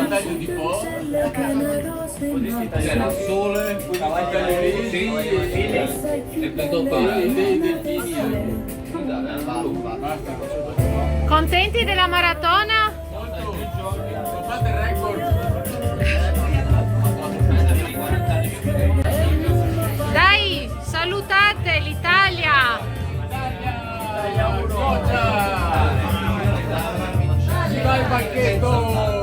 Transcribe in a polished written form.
taglio di po', c'è il sole, e dei delfini. Contenti della maratona? Fate il record. Dai, salutate l'Italia! Viva il banchetto!